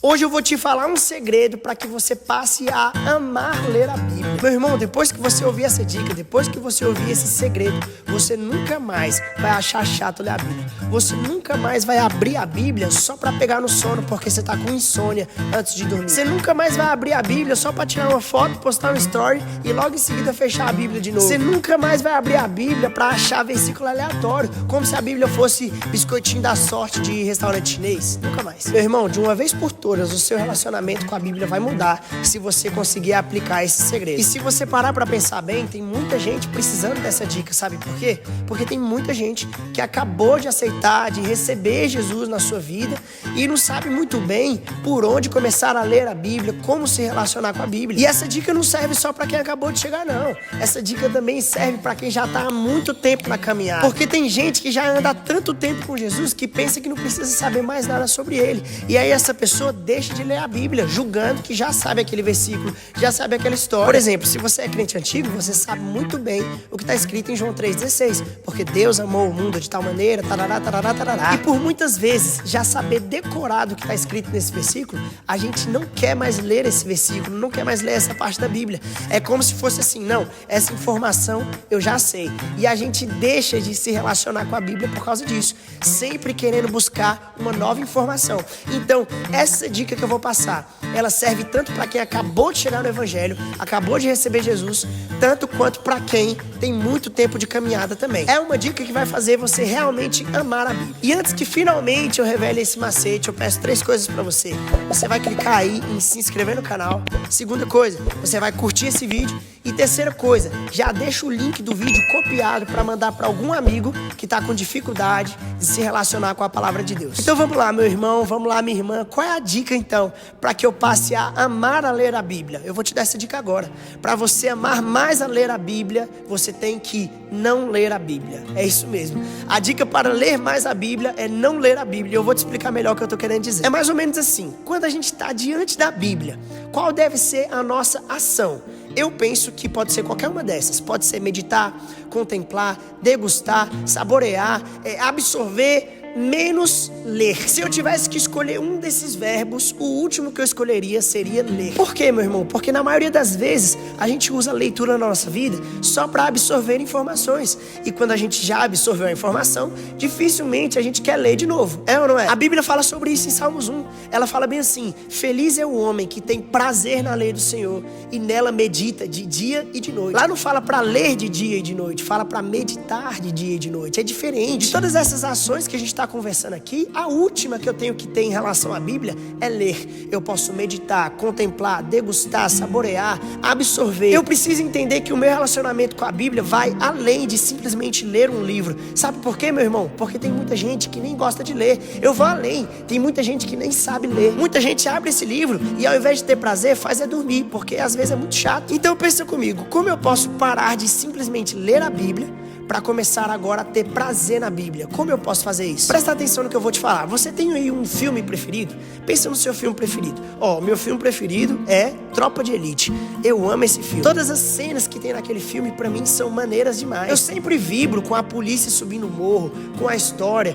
Hoje eu vou te falar um segredo para que você passe a amar ler a Bíblia. Meu irmão, depois que você ouvir essa dica, depois que você ouvir esse segredo, você nunca mais vai achar chato ler a Bíblia. Você nunca mais vai abrir a Bíblia só para pegar no sono porque você tá com insônia antes de dormir. Você nunca mais vai abrir a Bíblia só para tirar uma foto, postar um story e logo em seguida fechar a Bíblia de novo. Você nunca mais vai abrir a Bíblia para achar versículo aleatório, como se a Bíblia fosse biscoitinho da sorte de restaurante chinês. Nunca mais. Meu irmão, de uma vez por todas, o seu relacionamento com a Bíblia vai mudar se você conseguir aplicar esse segredo. E se você parar pra pensar bem, tem muita gente precisando dessa dica, sabe por quê? Porque tem muita gente que acabou de aceitar, de receber Jesus na sua vida e não sabe muito bem por onde começar a ler a Bíblia, como se relacionar com a Bíblia. E essa dica não serve só pra quem acabou de chegar, não. Essa dica também serve pra quem já tá há muito tempo na caminhada. Porque tem gente que já anda há tanto tempo com Jesus que pensa que não precisa saber mais nada sobre ele. E aí essa pessoa deixa de ler a Bíblia, julgando que já sabe aquele versículo, já sabe aquela história. Por exemplo, se você é crente antigo, você sabe muito bem o que está escrito em João 3,16. Porque Deus amou o mundo de tal maneira, tarará, tarará, tarará. E por muitas vezes, já saber decorado o que está escrito nesse versículo, a gente não quer mais ler esse versículo, não quer mais ler essa parte da Bíblia. É como se fosse assim, não, essa informação eu já sei. E a gente deixa de se relacionar com a Bíblia por causa disso, sempre querendo buscar uma nova informação. Então, essa dica que eu vou passar, ela serve tanto para quem acabou de chegar no Evangelho, acabou de receber Jesus, tanto quanto para quem tem muito tempo de caminhada também. É uma dica que vai fazer você realmente amar a Bíblia. E antes que finalmente eu revele esse macete, eu peço 3 coisas para você. Você vai clicar aí em se inscrever no canal. Segunda coisa, você vai curtir esse vídeo. E terceira coisa, já deixa o link do vídeo copiado para mandar para algum amigo que está com dificuldade de se relacionar com a palavra de Deus. Então vamos lá, meu irmão, vamos lá, minha irmã. Qual é a dica então para que eu passe a amar a ler a Bíblia? Eu vou te dar essa dica agora. Para você amar mais a ler a Bíblia, você tem que não ler a Bíblia. É isso mesmo. A dica para ler mais a Bíblia é não ler a Bíblia. Eu vou te explicar melhor o que eu estou querendo dizer. É mais ou menos assim. Quando a gente está diante da Bíblia, qual deve ser a nossa ação? Eu penso que pode ser qualquer uma dessas. Pode ser meditar, contemplar, degustar, saborear, absorver, menos ler. Se eu tivesse que escolher um desses verbos, o último que eu escolheria seria ler. Por quê, meu irmão? Porque na maioria das vezes a gente usa a leitura na nossa vida só para absorver informações. E quando a gente já absorveu a informação, dificilmente a gente quer ler de novo. É ou não é? A Bíblia fala sobre isso em Salmos 1. Ela fala bem assim: feliz é o homem que tem prazer na lei do Senhor e nela medita de dia e de noite. Lá não fala para ler de dia e de noite, fala para meditar de dia e de noite. É diferente. De todas essas ações que a gente está conversando aqui, a última que eu tenho que ter em relação à Bíblia é ler. Eu posso meditar, contemplar, degustar, saborear, absorver. Eu preciso entender que o meu relacionamento com a Bíblia vai além de simplesmente ler um livro. Sabe por quê, meu irmão? Porque tem muita gente que nem gosta de ler. Eu vou além. Tem muita gente que nem sabe ler. Muita gente abre esse livro e ao invés de ter prazer, faz é dormir, porque às vezes é muito chato. Então pensa comigo, como eu posso parar de simplesmente ler a Bíblia para começar agora a ter prazer na Bíblia? Como eu posso fazer isso? Presta atenção no que eu vou te falar. Você tem aí um filme preferido? Pensa no seu filme preferido. Meu filme preferido é Tropa de Elite. Eu amo esse filme. Todas as cenas que tem naquele filme, pra mim, são maneiras demais. Eu sempre vibro com a polícia subindo o morro, com a história,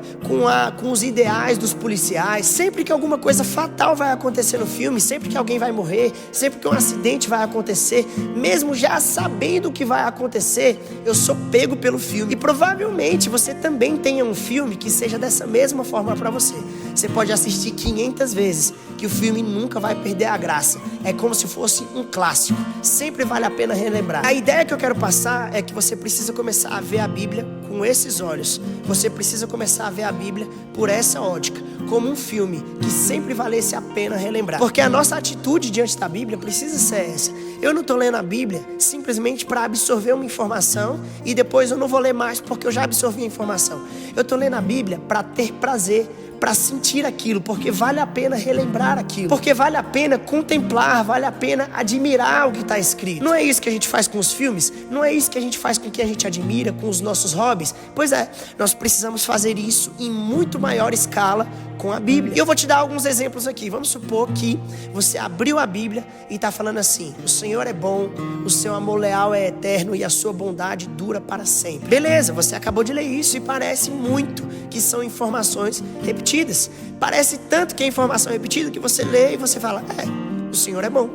com os ideais dos policiais. Sempre que alguma coisa fatal vai acontecer no filme, sempre que alguém vai morrer, sempre que um acidente vai acontecer, mesmo já sabendo o que vai acontecer, eu sou pego pelo filme. E provavelmente você também tenha um filme que seja dessa mesma forma pra você. Você pode assistir 500 vezes, que o filme nunca vai perder a graça. É como se fosse um clássico. Sempre vale a pena relembrar. A ideia que eu quero passar é que você precisa começar a ver a Bíblia com esses olhos. Você precisa começar a ver a Bíblia por essa ótica, como um filme que sempre valesse a pena relembrar. Porque a nossa atitude diante da Bíblia precisa ser essa. Eu não estou lendo a Bíblia simplesmente para absorver uma informação e depois eu não vou ler mais porque eu já absorvi a informação. Eu estou lendo a Bíblia para ter prazer, para sentir aquilo, porque vale a pena relembrar aquilo, porque vale a pena contemplar, vale a pena admirar o que está escrito. Não é isso que a gente faz com os filmes? Não é isso que a gente faz com o que a gente admira, com os nossos hobbies? Pois é, nós precisamos fazer isso em muito maior escala com a Bíblia. E eu vou te dar alguns exemplos aqui. Vamos supor que você abriu a Bíblia e está falando assim: o Senhor é bom, o seu amor leal é eterno e a sua bondade dura para sempre. Beleza, você acabou de ler isso e parece muito que são informações repetidas. Parece tanto que é informação repetida que você lê e você fala: o Senhor é bom,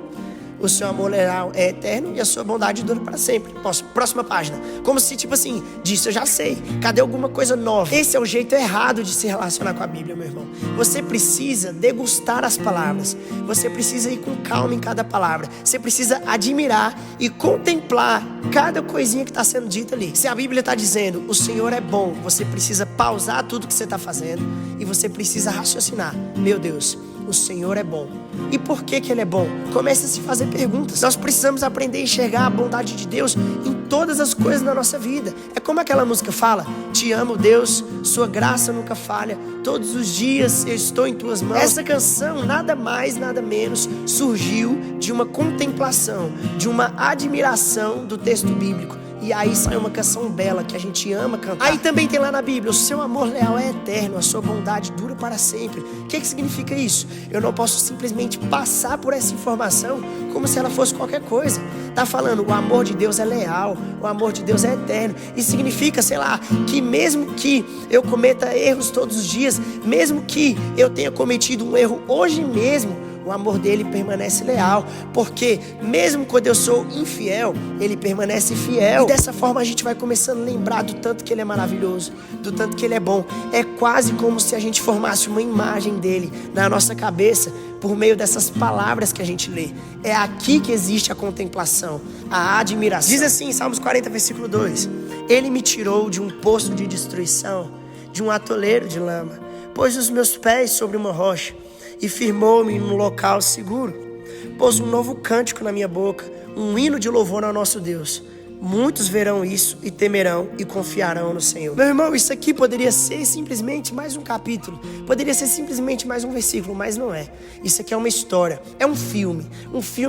o seu amor leal é eterno e a sua bondade dura para sempre. Próxima página. Como se tipo assim, disso eu já sei. Cadê alguma coisa nova? Esse é o jeito errado de se relacionar com a Bíblia, meu irmão. Você precisa degustar as palavras. Você precisa ir com calma em cada palavra. Você precisa admirar e contemplar cada coisinha que está sendo dita ali. Se a Bíblia está dizendo o Senhor é bom, você precisa pausar tudo que você está fazendo e você precisa raciocinar: meu Deus, o Senhor é bom. E por que Ele é bom? Comece a se fazer perguntas. Nós precisamos aprender a enxergar a bondade de Deus em todas as coisas da nossa vida. É como aquela música fala: te amo, Deus, sua graça nunca falha, todos os dias eu estou em tuas mãos. Essa canção, nada mais, nada menos, surgiu de uma contemplação, de uma admiração do texto bíblico. E aí sai uma canção bela que a gente ama cantar. Aí também tem lá na Bíblia: o seu amor leal é eterno, a sua bondade dura para sempre. O que significa isso? Eu não posso simplesmente passar por essa informação como se ela fosse qualquer coisa. Tá falando, o amor de Deus é leal, o amor de Deus é eterno. Isso significa, sei lá, que mesmo que eu cometa erros todos os dias, mesmo que eu tenha cometido um erro hoje mesmo, o amor dele permanece leal, porque mesmo quando eu sou infiel, ele permanece fiel. E dessa forma a gente vai começando a lembrar do tanto que ele é maravilhoso, do tanto que ele é bom. É quase como se a gente formasse uma imagem dele na nossa cabeça por meio dessas palavras que a gente lê. É aqui que existe a contemplação, a admiração. Diz assim, Salmos 40, versículo 2: ele me tirou de um poço de destruição, de um atoleiro de lama, pôs os meus pés sobre uma rocha e firmou-me num local seguro. Pôs um novo cântico na minha boca, um hino de louvor ao nosso Deus. Muitos verão isso e temerão e confiarão no Senhor. Meu irmão, isso aqui poderia ser simplesmente mais um capítulo, poderia ser simplesmente mais um versículo, mas não é. Isso aqui é uma história, é um filme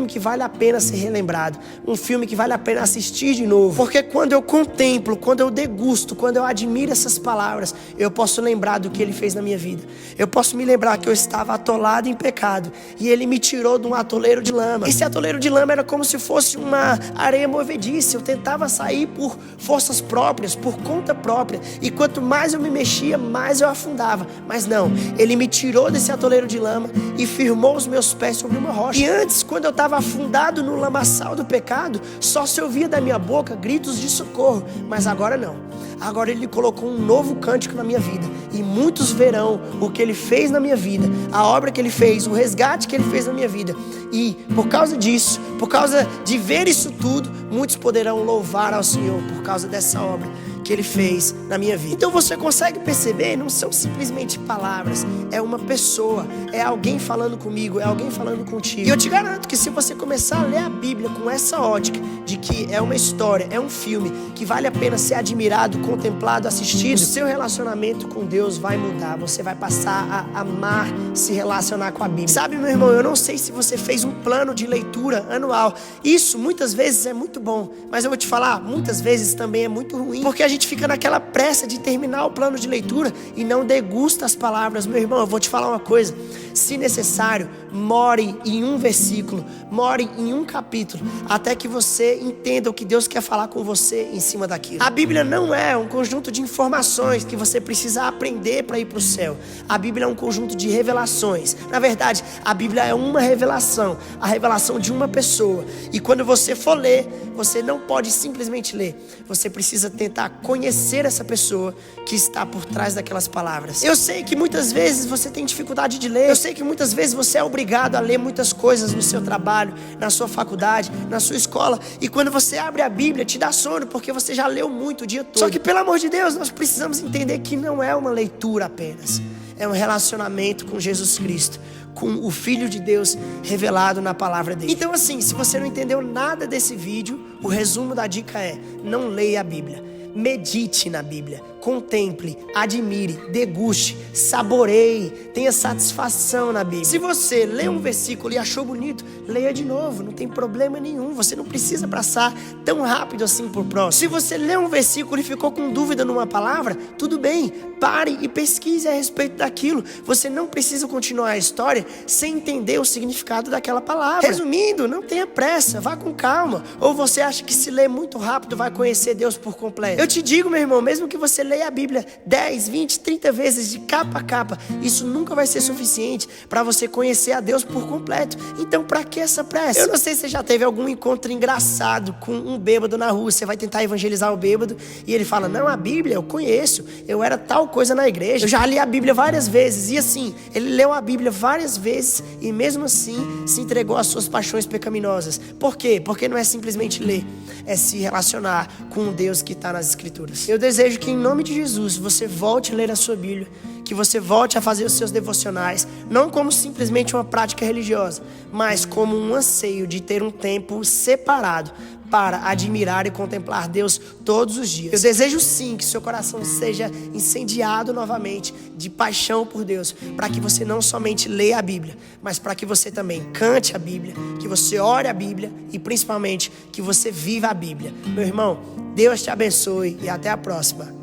que vale a pena ser relembrado, um filme que vale a pena assistir de novo. Porque quando eu contemplo, quando eu degusto, quando eu admiro essas palavras, eu posso lembrar do que Ele fez na minha vida. Eu posso me lembrar que eu estava atolado em pecado e Ele me tirou de um atoleiro de lama. Esse atoleiro de lama era como se fosse uma areia movediça. Eu tentava sair por forças próprias, por conta própria, e quanto mais eu me mexia, mais eu afundava. Mas não, Ele me tirou desse atoleiro de lama e firmou os meus pés sobre uma rocha. E antes, quando eu estava afundado no lamaçal do pecado, só se ouvia da minha boca gritos de socorro. Mas agora não. Agora Ele colocou um novo cântico na minha vida, e muitos verão o que Ele fez na minha vida, a obra que Ele fez, o resgate que Ele fez na minha vida. E por causa disso, por causa de ver isso tudo, muitos poderão louvar ao Senhor por causa dessa obra que Ele fez na minha vida. Então você consegue perceber? Não são simplesmente palavras, é uma pessoa, é alguém falando comigo, é alguém falando contigo. E eu te garanto que se você começar a ler a Bíblia com essa ótica de que é uma história, é um filme que vale a pena ser admirado, contemplado, assistido, o seu relacionamento com Deus vai mudar. Você vai passar a amar se relacionar com a Bíblia. Sabe, meu irmão, eu não sei se você fez um plano de leitura anual. Isso muitas vezes é muito bom, mas eu vou te falar, muitas vezes também é muito ruim, porque a gente fica naquela pressa de terminar o plano de leitura e não degusta as palavras. Meu irmão, eu vou te falar uma coisa: se necessário, more em um versículo, more em um capítulo, até que você entenda o que Deus quer falar com você em cima daquilo. A Bíblia não é um conjunto de informações que você precisa aprender para ir para o céu. A Bíblia é um conjunto de revelações. Na verdade, a Bíblia é uma revelação, a revelação de uma pessoa. E quando você for ler, você não pode simplesmente ler. Você precisa tentar conhecer essa pessoa que está por trás daquelas palavras. Eu sei que muitas vezes você tem dificuldade de ler. Eu sei que muitas vezes você é obrigado a ler muitas coisas no seu trabalho, na sua faculdade, na sua escola. E quando você abre a Bíblia, te dá sono porque você já leu muito o dia todo. Só que, pelo amor de Deus, nós precisamos entender que não é uma leitura apenas. É um relacionamento com Jesus Cristo, com o Filho de Deus revelado na palavra dele. Então assim, se você não entendeu nada desse vídeo, o resumo da dica é: não leia a Bíblia, medite na Bíblia, contemple, admire, deguste, saboreie, tenha satisfação na Bíblia. Se você lê um versículo e achou bonito, leia de novo, não tem problema nenhum. Você não precisa passar tão rápido assim por próximo. Se você lê um versículo e ficou com dúvida numa palavra, tudo bem, pare e pesquise a respeito daquilo. Você não precisa continuar a história sem entender o significado daquela palavra. Resumindo, não tenha pressa, vá com calma. Ou você acha que se ler muito rápido vai conhecer Deus por completo? Eu te digo, meu irmão, mesmo que você leia a Bíblia 10, 20, 30 vezes de capa a capa, isso nunca vai ser suficiente para você conhecer a Deus por completo. Então, para que essa pressa? Eu não sei se você já teve algum encontro engraçado com um bêbado na rua. Você vai tentar evangelizar o bêbado e ele fala: não, a Bíblia eu conheço, eu era tal coisa na igreja, eu já li a Bíblia várias vezes. E assim, ele leu a Bíblia várias vezes e mesmo assim se entregou às suas paixões pecaminosas. Por quê? Porque não é simplesmente ler, é se relacionar com o Deus que está nas Escrituras. Eu desejo que em nome de Jesus você volte a ler a sua Bíblia, que você volte a fazer os seus devocionais, não como simplesmente uma prática religiosa, mas como um anseio de ter um tempo separado para admirar e contemplar Deus todos os dias. Eu desejo sim que seu coração seja incendiado novamente de paixão por Deus, para que você não somente leia a Bíblia, mas para que você também cante a Bíblia, que você ore a Bíblia e principalmente que você viva a Bíblia. Meu irmão, Deus te abençoe e até a próxima.